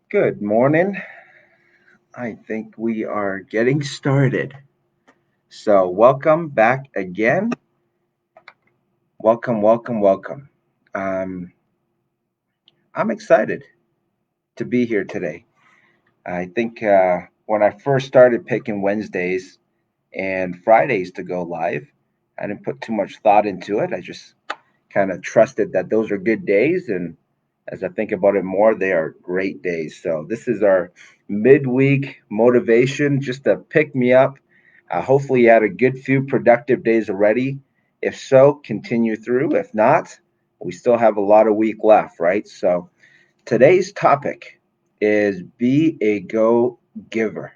Good morning. I think we are getting started. So, welcome back again. Welcome, welcome, welcome. Um, I'm excited to be here today. I think when I first started picking Wednesdays and Fridays to go live, I didn't put too much thought into it. I just kind of trusted that those are good days. And as I think about it more, they are great days. So this is our midweek motivation, just to pick me up. Hopefully, you had a good few productive days already. If so, continue through. If not, we still have a lot of week left, right? So today's topic is be a go giver.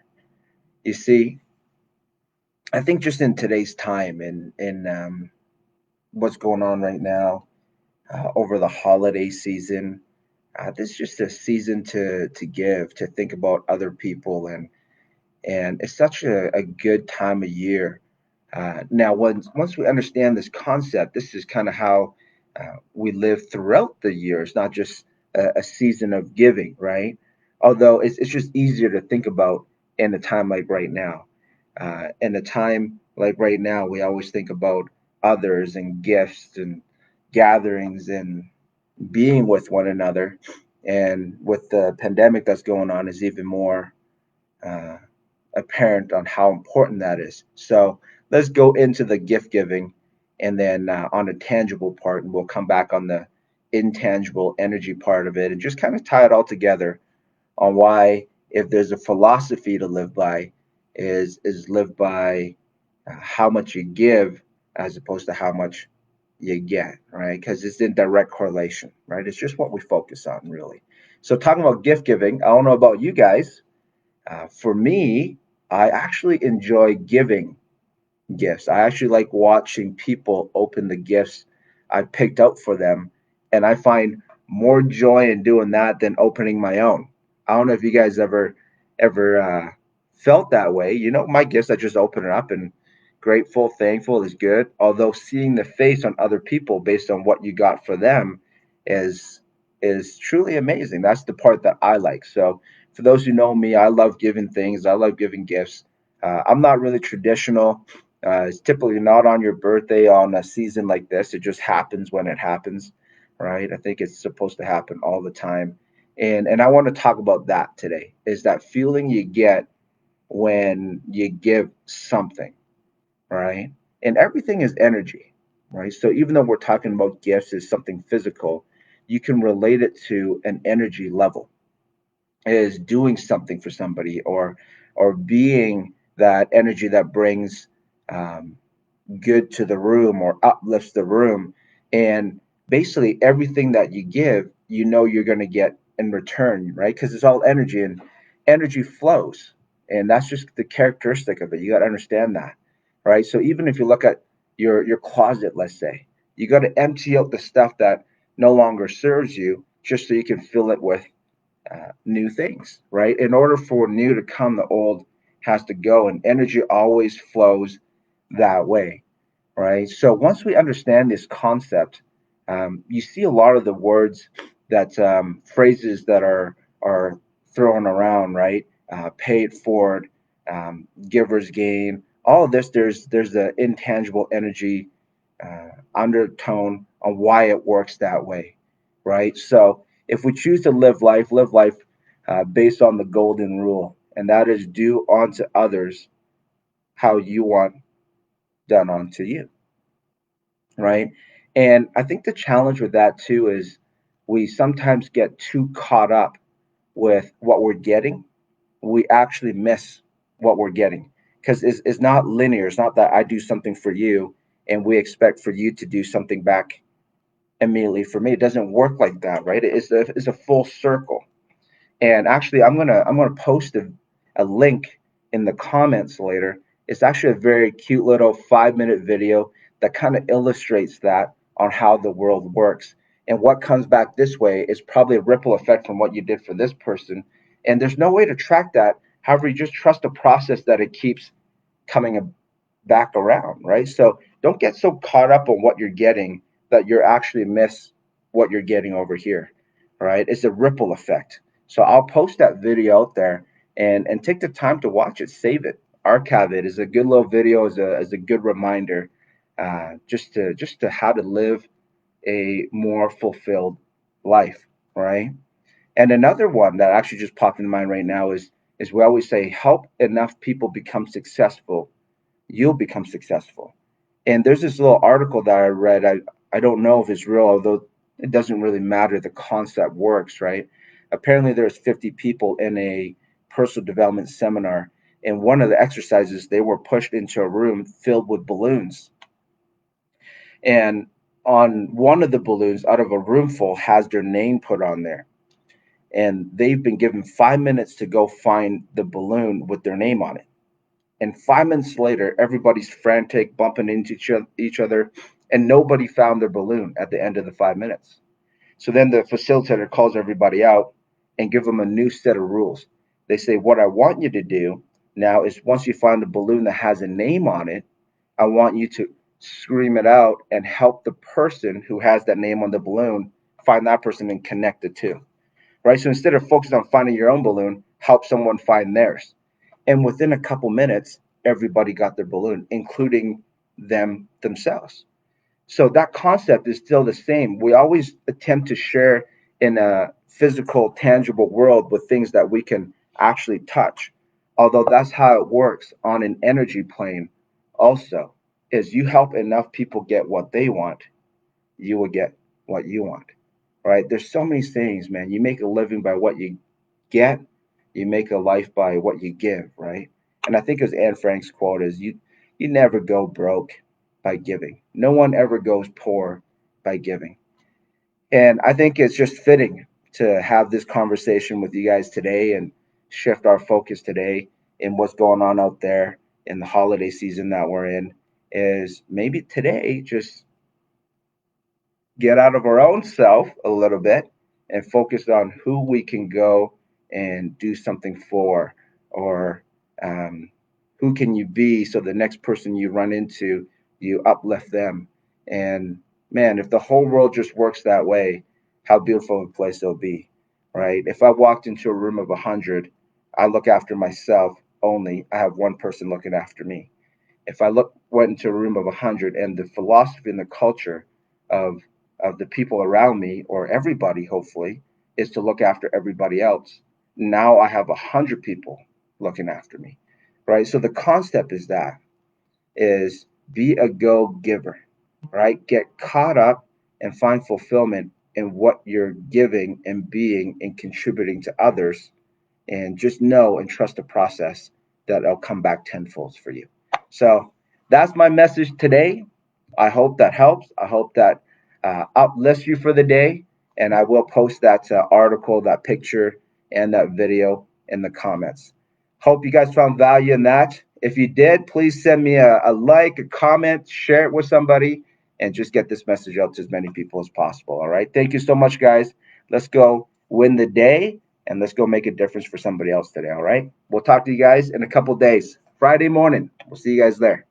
You see, I think just in today's time and in what's going on right now, over the holiday season. This is just a season to give, to think about other people, and it's such a good time of year. Now, once we understand this concept, this is kind of how we live throughout the year. It's not just a season of giving, right? Although it's just easier to think about in a time like right now. In a time like right now, we always think about others and gifts and gatherings and being with one another. And with the pandemic that's going on, is even more uh, apparent on how important that is. So let's go into the gift giving and then on the tangible part, and we'll come back on the intangible energy part of it and just kind of tie it all together on why, if there's a philosophy to live by, is live by how much you give as opposed to how much you get, right? Because it's in direct correlation, right? It's just what we focus on, really. So, talking about gift giving, I don't know about you guys. For me, I actually enjoy giving gifts. I actually like watching people open the gifts I picked out for them, and I find more joy in doing that than opening my own. I don't know if you guys ever felt that way. You know, my gifts, I just open it up and grateful, thankful is good. Although seeing the face on other people based on what you got for them is is truly amazing. That's the part that I like. So for those who know me, I love giving things. I love giving gifts. I'm not really traditional. It's typically not on your birthday on a season like this. It just happens when it happens, right? I think it's supposed to happen all the time. And I want to talk about that today. Is that feeling you get when you give something, right? And everything is energy, right? So even though we're talking about gifts as something physical, you can relate it to an energy level, is doing something for somebody, or being that energy that brings um, good to the room or uplifts the room. And basically everything that you give, you know you're going to get in return, right? Because it's all energy, and energy flows. And that's just the characteristic of it. You got to understand that, right? So even if you look at your closet, let's say, you got to empty out the stuff that no longer serves you, just so you can fill it with new things, right? In order for new to come, the old has to go, and energy always flows that way, right? So once we understand this concept, you see a lot of the words that phrases that are thrown around, right? Pay it forward, giver's gain. All of this, there's the intangible energy undertone on why it works that way, right? So if we choose to live life based on the golden rule, and that is do unto others how you want done unto you, right? And I think the challenge with that too is we sometimes get too caught up with what we're getting. We actually miss what we're getting, because it's not linear. It's not that I do something for you and we expect for you to do something back immediately for me. It doesn't work like that, right? It's a full circle. And actually, I'm gonna post a link in the comments later. It's actually a very cute little 5 minute video that kind of illustrates that on how the world works. And what comes back this way is probably a ripple effect from what you did for this person. And there's no way to track that. However, you just trust the process that it keeps coming back around, right? So don't get so caught up on what you're getting that you're actually miss what you're getting over here, right? It's a ripple effect. So I'll post that video out there and take the time to watch it, save it, archive it as a good little video, as a good reminder, just to how to live a more fulfilled life, right? And another one that actually just popped in mind right now is we always say help enough people become successful, you'll become successful. And there's this little article that I read. I don't know if it's real, although it doesn't really matter. The concept works, right? Apparently, there's 50 people in a personal development seminar, and one of the exercises they were pushed into a room filled with balloons, and on one of the balloons, out of a room full, has their name put on there, and they've been given 5 minutes to go find the balloon with their name on it. And 5 minutes later, everybody's frantic, bumping into each other, and nobody found their balloon at the end of the 5 minutes. So then the facilitator calls everybody out and give them a new set of rules. They say, what I want you to do now is once you find a balloon that has a name on it, I want you to scream it out and help the person who has that name on the balloon find that person and connect the two. Right? So instead of focusing on finding your own balloon, help someone find theirs. And within a couple minutes, everybody got their balloon, including themselves. So that concept is still the same. We always attempt to share in a physical, tangible world with things that we can actually touch. Although that's how it works on an energy plane also, is you help enough people get what they want, you will get what you want. Right? There's so many sayings, man. You make a living by what you get, you make a life by what you give, right? And I think as Anne Frank's quote is, you never go broke by giving. No one ever goes poor by giving. And I think it's just fitting to have this conversation with you guys today and shift our focus today in what's going on out there in the holiday season that we're in. Is maybe today just get out of our own self a little bit and focus on who we can go and do something for, or um, who can you be so the next person you run into, you uplift them. And man, if the whole world just works that way, how beautiful a place it'll be, right? If I walked into a room of 100, I look after myself only. I have one person looking after me. If I went into a room of 100, and the philosophy and the culture of of the people around me, or everybody hopefully, is to look after everybody else, now I have 100 people looking after me, right? So the concept is that is be a go giver, right? Get caught up and find fulfillment in what you're giving and being and contributing to others, and just know and trust the process that it'll come back tenfold for you. So that's my message today. I hope that helps. I hope that uplifts you for the day. And I will post that article, that picture, and that video in the comments. Hope you guys found value in that. If you did, please send me a like, a comment, share it with somebody, and just get this message out to as many people as possible. All right. Thank you so much, guys. Let's go win the day, and let's go make a difference for somebody else today. All right. We'll talk to you guys in a couple days. Friday morning. We'll see you guys there.